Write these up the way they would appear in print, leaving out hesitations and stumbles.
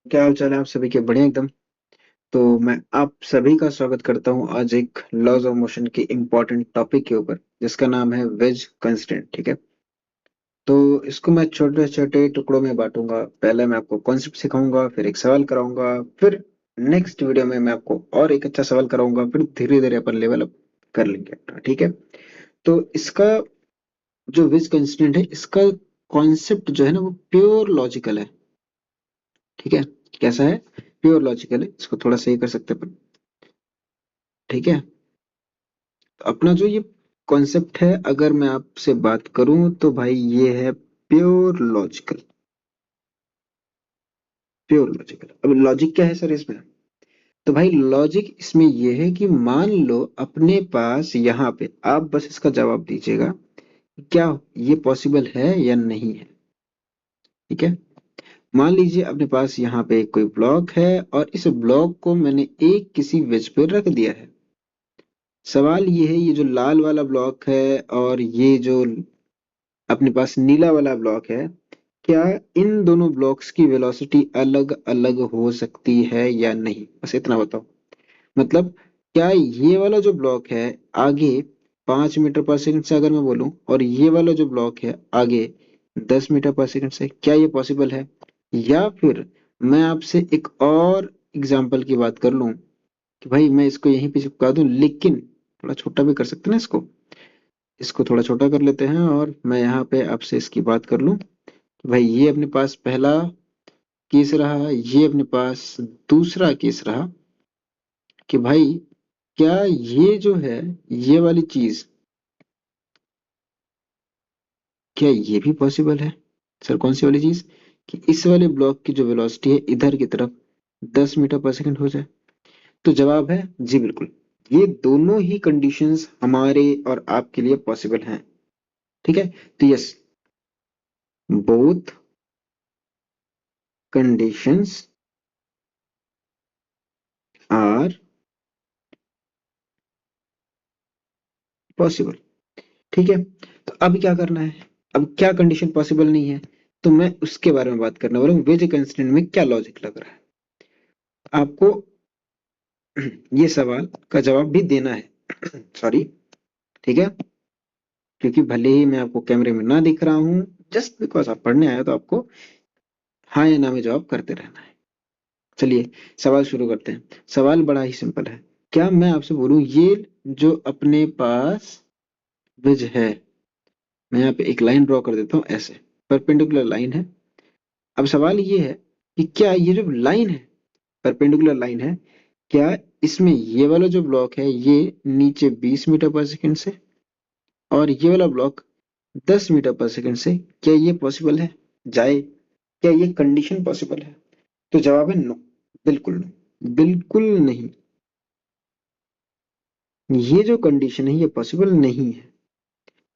क्या हाल चाल है आप सभी के? बढ़िया एकदम। तो मैं आप सभी का स्वागत करता हूं आज एक लॉज ऑफ मोशन के इम्पोर्टेंट टॉपिक के ऊपर, जिसका नाम है वेज कंस्ट्रेंट। ठीक है। तो इसको मैं छोटे छोटे टुकड़ों में बांटूंगा। पहले मैं आपको कॉन्सेप्ट सिखाऊंगा, फिर एक सवाल कराऊंगा, फिर नेक्स्ट वीडियो में मैं आपको और एक अच्छा सवाल कराऊंगा, फिर धीरे धीरे अपन लेवल अप कर लेंगे अपना। ठीक है। तो इसका जो वेज कंस्ट्रेंट है, इसका कॉन्सेप्ट जो है ना, वो प्योर लॉजिकल है। ठीक है। कैसा है? प्योर लॉजिकल है। इसको थोड़ा सही कर सकते हैं अपन। ठीक है। तो अपना जो ये कॉन्सेप्ट है, अगर मैं आपसे बात करूं तो भाई ये है प्योर लॉजिकल। Pure logical. अब लॉजिक क्या है सर इसमें? तो भाई लॉजिक इसमें ये है कि मान लो अपने पास यहाँ पे, आप बस इसका जवाब दीजिएगा क्या ये पॉसिबल है या नहीं है। ठीक है। मान लीजिए अपने पास यहाँ पे कोई ब्लॉक है और इस ब्लॉक को मैंने एक किसी वेज पे रख दिया है। सवाल ये है, ये जो लाल वाला ब्लॉक है और ये जो अपने पास नीला वाला ब्लॉक है, क्या इन दोनों ब्लॉक्स की वेलोसिटी अलग अलग हो सकती है या नहीं? बस इतना बताओ। मतलब क्या ये वाला जो ब्लॉक है आगे 5 मीटर पर सेकंड से अगर मैं बोलूं, और ये वाला जो ब्लॉक है आगे 10 मीटर पर सेकंड से, क्या ये पॉसिबल है? या फिर मैं आपसे एक और एग्जाम्पल की बात कर लूं कि भाई मैं इसको यहीं पे चिपका दूं, लेकिन थोड़ा छोटा भी कर सकते हैं ना इसको। इसको थोड़ा छोटा कर लेते हैं और मैं यहाँ पे आपसे इसकी बात कर लूं कि भाई ये अपने पास पहला केस रहा, ये अपने पास दूसरा केस रहा कि भाई क्या ये जो है, ये वाली चीज, क्या ये भी पॉसिबल है? सर कौन सी वाली चीज? कि इस वाले ब्लॉक की जो वेलोसिटी है इधर की तरफ 10 मीटर पर सेकंड हो जाए। तो जवाब है जी बिल्कुल। ये दोनों ही कंडीशंस हमारे और आपके लिए पॉसिबल हैं। ठीक है। तो yes, both conditions are possible. ठीक है। तो अब क्या करना है? अब क्या कंडीशन पॉसिबल नहीं है, तो मैं उसके बारे में बात करने वाला हूँ। वेज कंस्ट्रेंट में क्या लॉजिक लग रहा है आपको, ये सवाल का जवाब भी देना है। सॉरी। ठीक है। क्योंकि भले ही मैं आपको कैमरे में ना दिख रहा हूं, जस्ट बिकॉज आप पढ़ने आए हो, तो आपको हाँ या ना में जवाब करते रहना है। चलिए सवाल शुरू करते हैं। सवाल बड़ा ही सिंपल है। क्या मैं आपसे बोलूं ये जो अपने पास वेज है, मैं यहाँ पे एक लाइन ड्रॉ कर देता हूँ ऐसे, परपेंडिकुलर लाइन है। अब सवाल ये है कि क्या ये जो लाइन है, परपेंडिकुलर लाइन है, क्या इसमें ये वाला जो ब्लॉक है ये नीचे 20 मीटर पर सेकंड से, और ये वाला ब्लॉक 10 मीटर पर सेकंड से, क्या ये पॉसिबल है जाए? क्या ये कंडीशन पॉसिबल है? तो जवाब है नो। बिल्कुल नो, बिल्कुल नहीं। ये जो कंडीशन है ये पॉसिबल नहीं है।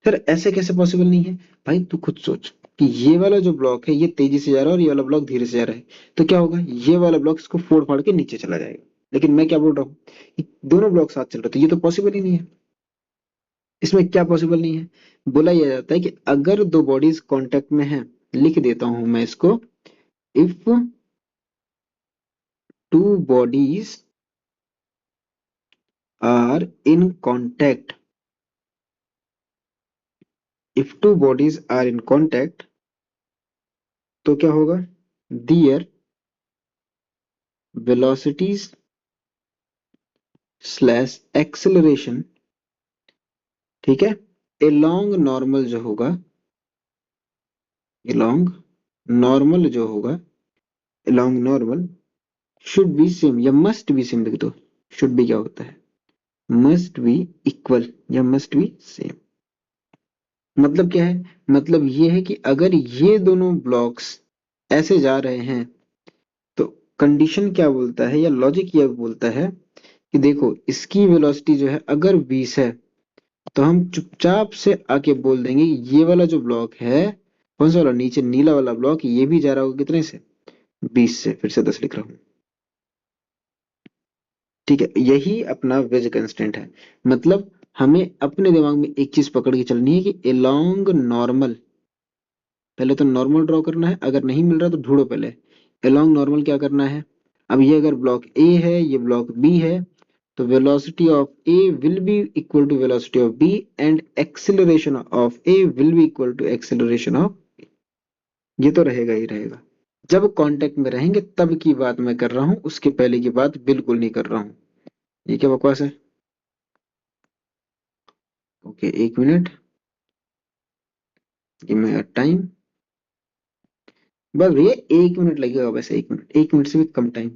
सर ऐसे कैसे पॉसिबल नहीं है? भाई तू खुद सोच कि ये वाला जो ब्लॉक है ये तेजी से जा रहा है और ये वाला ब्लॉक धीरे से जा रहा है। तो क्या होगा, ये वाला ब्लॉक इसको फोड़ फाड़ के नीचे चला जाएगा। लेकिन मैं क्या बोल रहा हूँ कि दोनों ब्लॉक साथ चल रहे, तो ये तो पॉसिबल ही नहीं है। इसमें क्या पॉसिबल नहीं है? बोला यह जाता है कि अगर दो बॉडीज कांटेक्ट में हैं, लिख देता हूं मैं इसको, if two bodies are in contact, if two bodies are in contact, तो क्या होगा, दियर वेलोसिटीज स्लैश एक्सेलरेशन, ठीक है, एलोंग नॉर्मल जो होगा, एलोंग नॉर्मल जो होगा, along normal should be same या मस्ट बी सेम, लिख दो। शुड बी क्या होता है? मस्ट बी इक्वल या मस्ट बी सेम। मतलब क्या है? मतलब ये है कि अगर ये दोनों ब्लॉक्स ऐसे जा रहे हैं, तो कंडीशन क्या बोलता है या लॉजिक ये बोलता है कि देखो इसकी वेलोसिटी जो है अगर 20 है, तो हम चुपचाप से आके बोल देंगे कि ये वाला जो ब्लॉक है, कौन सा वाला, नीचे नीला वाला ब्लॉक, ये भी जा रहा होगा कितने से, 20 से। फिर से 10 लिख रहा हूँ। ठीक है। यही अपना वेज कंस्ट्रेंट है। मतलब हमें अपने दिमाग में एक चीज पकड़ के चलनी है कि एलोंग नॉर्मल, पहले तो नॉर्मल ड्रॉ करना है, अगर नहीं मिल रहा तो ढूंढो पहले अलोंग नॉर्मल क्या करना है? अब ये अगर ब्लॉक ए है, ये ब्लॉक बी है, तो velocity of A will be equal to velocity of B and acceleration of A will be equal to acceleration of, ये तो रहेगा ही रहेगा। जब कांटेक्ट में रहेंगे तब की बात मैं कर रहा हूं, उसके पहले की बात बिल्कुल नहीं कर रहा हूं। ये क्या बकवास है? Okay, 1 minute, give me a time. बस भैया 1 मिनट लगेगा, वैसे 1 मिनट, 1 मिनट से भी कम टाइम।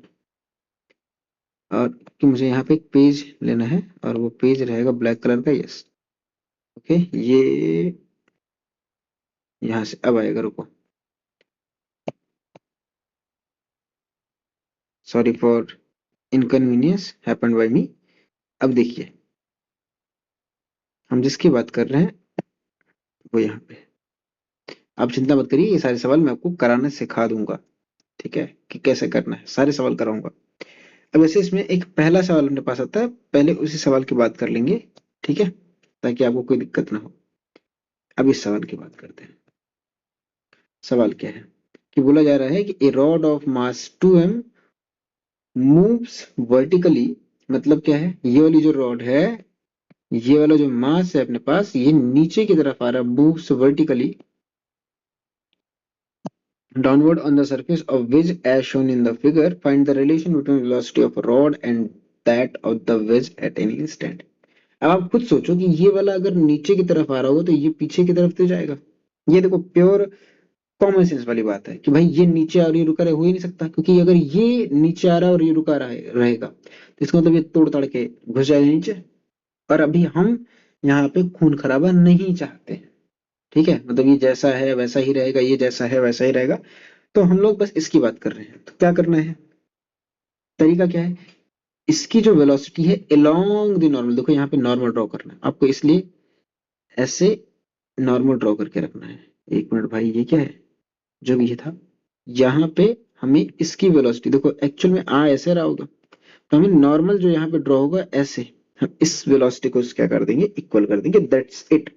और कि मुझे यहाँ पे एक पेज लेना है, और वो पेज रहेगा ब्लैक कलर का, यस। ओके, ये यहाँ से अब आएगा, रुको, sorry for inconvenience happened by me. अब देखिए, हम जिसकी बात कर रहे हैं वो यहाँ पे, आप चिंता मत करिए, ये सारे सवाल मैं आपको कराना सिखा दूंगा, ठीक है, कि कैसे करना है, सारे सवाल कराऊंगा। अब ऐसे इसमें एक पहला सवाल अपने पास आता है, पहले उसी सवाल की बात कर लेंगे, ठीक है, ताकि आपको कोई दिक्कत ना हो। अब इस सवाल की बात करते हैं। सवाल क्या है कि बोला जा रहा है कि a rod of mass 2m moves vertically, मतलब क्या है, ये वाली जो रॉड है, ये वाला जो मास है अपने पास, ये नीचे की तरफ आ रहा है, moves vertically downward on the surface of wedge as shown in the figure. Find the relation between velocity of a rod and that of the wedge at any instant. अब आप खुद सोचो कि ये वाला अगर नीचे की तरफ आ रहा होगा तो ये पीछे की तरफ तो जाएगा। ये देखो, प्योर कॉमन सेंस वाली बात है कि भाई ये नीचे और ये रुका रहे, हो ही नहीं सकता, क्योंकि अगर ये नीचे आ रहा है और ये रुका रहेगा तो इसका मतलब ये तोड़ तड़ के घुस जाएगा नीचे। और अभी हम यहाँ पे खून खराबा नहीं चाहते, ठीक है, मतलब ये जैसा है वैसा ही रहेगा, ये जैसा है वैसा ही रहेगा। तो हम लोग बस इसकी बात कर रहे हैं, तो क्या करना है, तरीका क्या है, इसकी जो वेलोसिटी है अलोंग द नॉर्मल, देखो यहाँ पे नॉर्मल ड्रॉ करना है आपको, इसलिए ऐसे नॉर्मल ड्रॉ करके रखना है। 1 मिनट भाई, ये क्या है, जो भी ये था, यहाँ पे हमें इसकी वेलोसिटी देखो, एक्चुअल में आ ऐसे रहा होगा, तो हमें नॉर्मल जो यहाँ पे ड्रॉ होगा ऐसे, हम इस वेलोसिटी को क्या कर देंगे, इक्वल कर देंगे, दैट्स इट।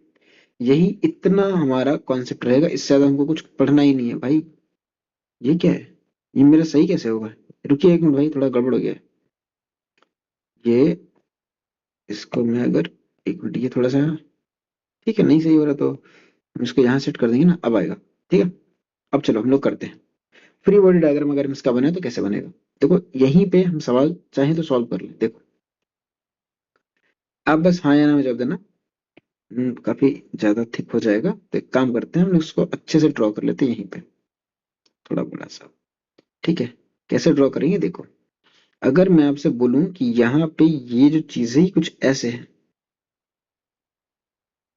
यही इतना हमारा कॉन्सेप्ट रहेगा, इससे ज्यादा हमको कुछ पढ़ना ही नहीं है भाई। ये क्या है, ये मेरा सही कैसे होगा, रुकिए 1 मिनट भाई, थोड़ा गड़बड़ हो गया है। ये, इसको मैं अगर, 1 मिनट, ये थोड़ा सा, ठीक है, नहीं सही हो रहा तो हम इसको यहाँ सेट कर देंगे ना, अब आएगा, ठीक है। अब चलो हम लोग करते हैं फ्री बॉडी डायग्राम, अगर हम इसका बनाए तो कैसे बनेगा। देखो यहीं पे हम सवाल चाहे तो सॉल्व कर ले, देखो आप बस हाँ या ना में जवाब देना। काफी ज्यादा थिक हो जाएगा, तो एक काम करते हैं, हम लोग इसको अच्छे से ड्रॉ कर लेते हैं यहीं पे, थोड़ा बड़ा सा, ठीक है। कैसे ड्रॉ करेंगे, देखो, अगर मैं आपसे बोलूं कि यहाँ पे ये जो चीजें ही कुछ ऐसे है,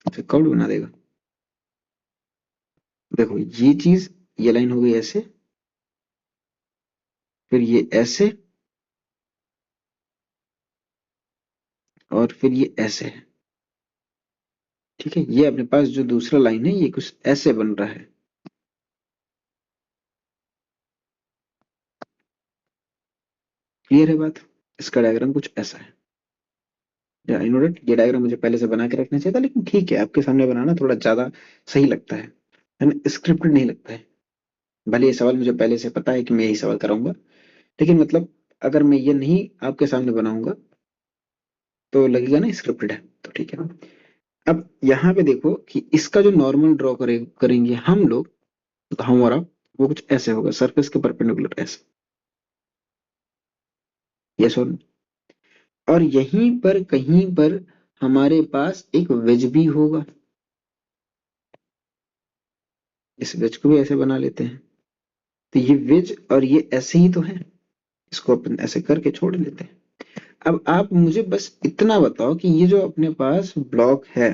तो कौन बना देगा। देखो ये चीज, ये लाइन हो गई ऐसे, फिर ये ऐसे, और फिर ये ऐसे है, ठीक है। ये अपने पास जो दूसरा लाइन है, ये कुछ ऐसे बन रहा है, क्लियर है बात। इसका डायग्राम कुछ ऐसा है, आई नो दैट ये डायग्राम मुझे पहले से बना के रखना चाहिए था, लेकिन ठीक है, आपके सामने बनाना थोड़ा ज्यादा सही लगता है ना, स्क्रिप्टेड नहीं लगता है। भले ये सवाल मुझे पहले से पता है कि मैं यही सवाल कराऊंगा, लेकिन मतलब अगर मैं ये नहीं आपके सामने बनाऊंगा तो लगेगा ना स्क्रिप्टेड है, तो ठीक है। अब यहाँ पे देखो कि इसका जो नॉर्मल ड्रॉ करेंगे हम लोग, तो हमारा वो कुछ ऐसे होगा, सरफेस के परपेंडिकुलर ऐसे, यस और, और यहीं पर कहीं पर हमारे पास एक वेज भी होगा, इस वेज को भी ऐसे बना लेते हैं। तो ये वेज और ये ऐसे ही तो है, इसको अपन ऐसे करके छोड़ लेते हैं। अब आप मुझे बस इतना बताओ कि ये जो अपने पास ब्लॉक है,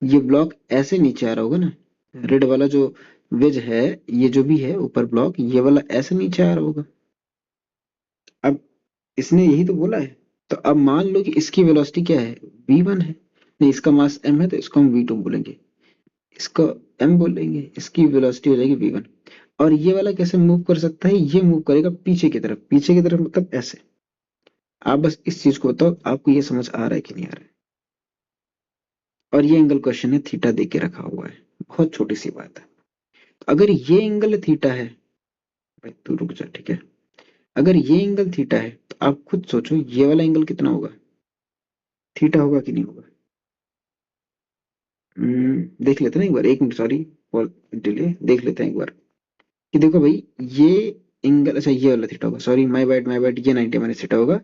ये ब्लॉक ऐसे नीचे आ रहा होगा ना, रेड वाला जो वेज है, ये जो भी है ऊपर ब्लॉक, ये वाला ऐसे नीचे आ रहा होगा। अब इसने यही तो बोला है, तो अब मान लो कि इसकी वेलोसिटी क्या है, v1 है, नहीं इसका मास m है तो इसको हम v2 बोलेंगे, इसको m बोलेंगे, इसकी वेलोसिटी हो जाएगी v1। और ये वाला कैसे मूव कर सकता है, ये मूव करेगा पीछे की तरफ, पीछे की तरफ मतलब ऐसे। आप बस इस चीज को बताओ, आपको ये समझ आ रहा है कि नहीं आ रहा है। और ये एंगल क्वेश्चन है, थीटा दे के रखा हुआ है, बहुत छोटी सी बात है। अगर ये एंगल थीटा है, भाई तू रुक जा, ठीक है। अगर ये एंगल थीटा है तो आप खुद सोचो ये वाला एंगल कितना होगा, थीटा होगा कि नहीं होगा। देख लेते हैं एक बार, एक मिनट, सॉरी फॉर डिले, देख लेते हैं एक बार कि देखो भाई ये एंगल, अच्छा ये वाला थीटा होगा, सॉरी माय बैड, ये 90 माइनस थीटा होगा,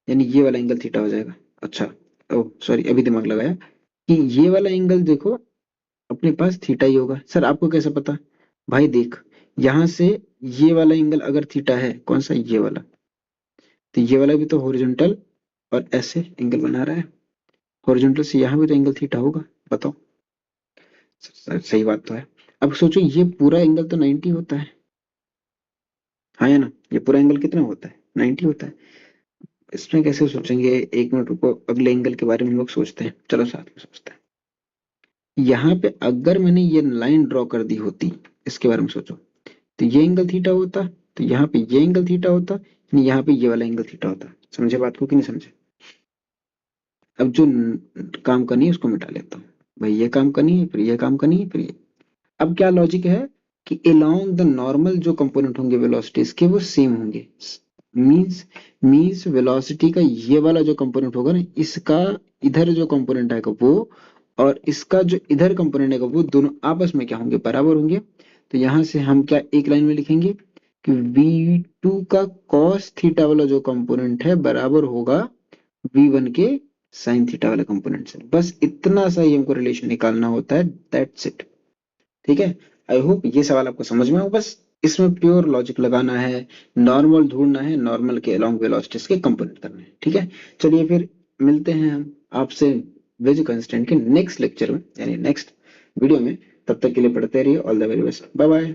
यानी ये वाला एंगल थीटा हो जाएगा। अच्छा, ओ सॉरी अभी दिमाग लगाया कि ये वाला एंगल देखो अपने पास थीटा ही होगा। सर आपको कैसे पता? भाई देख, यहाँ से ये वाला एंगल अगर थीटा है, कौन सा, ये वाला, तो ये वाला भी तो हॉरिजॉन्टल और ऐसे एंगल बना रहा है, हॉरिजॉन्टल से यहाँ भी तो एंगल थीटा होगा। बताओ, सही बात तो है। अब सोचो ये पूरा एंगल तो 90 होता है, हाँ या ना, ये पूरा एंगल कितना होता है, 90 होता है। इसमें कैसे सोचेंगे, एक मिनट रुको, अगले एंगल के बारे में हम लोग सोचते हैं, चलो साथ में सोचते हैं। यहाँ पे अगर मैंने ये लाइन ड्रॉ कर दी होती, इसके बारे में सोचो, तो ये एंगल थीटा होता, तो यहाँ पे ये एंगल थीटा होता, यानी यहाँ पे ये वाला एंगल थीटा होता। समझे बात को कि नहीं समझे? अब जो काम करनी है उसको मिटा लेता हूँ। भाई ये काम करनी है, फिर ये काम करनी है, फिर ये। अब क्या लॉजिक है कि अलोंग द नॉर्मल जो कंपोनेंट होंगे वेलोसिटीज के वो सेम होंगे। मींस मींस वेलोसिटी का ये वाला जो कंपोनेंट होगा ना, इसका इधर जो कंपोनेंट आएगा वो, और इसका जो इधर कंपोनेंट आएगा वो, दोनों आपस में क्या होंगे, बराबर होंगे। तो यहाँ से हम क्या एक लाइन में लिखेंगे कि v2 का cos थीटा वाला जो कंपोनेंट है बराबर होगा v1 के sin थीटा वाले कंपोनेंट से। बस इतना सा ही हमको रिलेशन निकालना होता है, दैट्स इट। ठीक है, आई होप ये सवाल आपको समझ में हो। बस इसमें प्योर लॉजिक लगाना है, नॉर्मल ढूंढना है, नॉर्मल के अलोंग वेलोसिटीज के कंपोनेंट करने हैं। ठीक है, चलिए फिर मिलते हैं हम आपसे वेज कंस्टेंट के नेक्स्ट लेक्चर में, यानी नेक्स्ट वीडियो में। तब तक के लिए पढ़ते रहिए, all the very best, bye bye.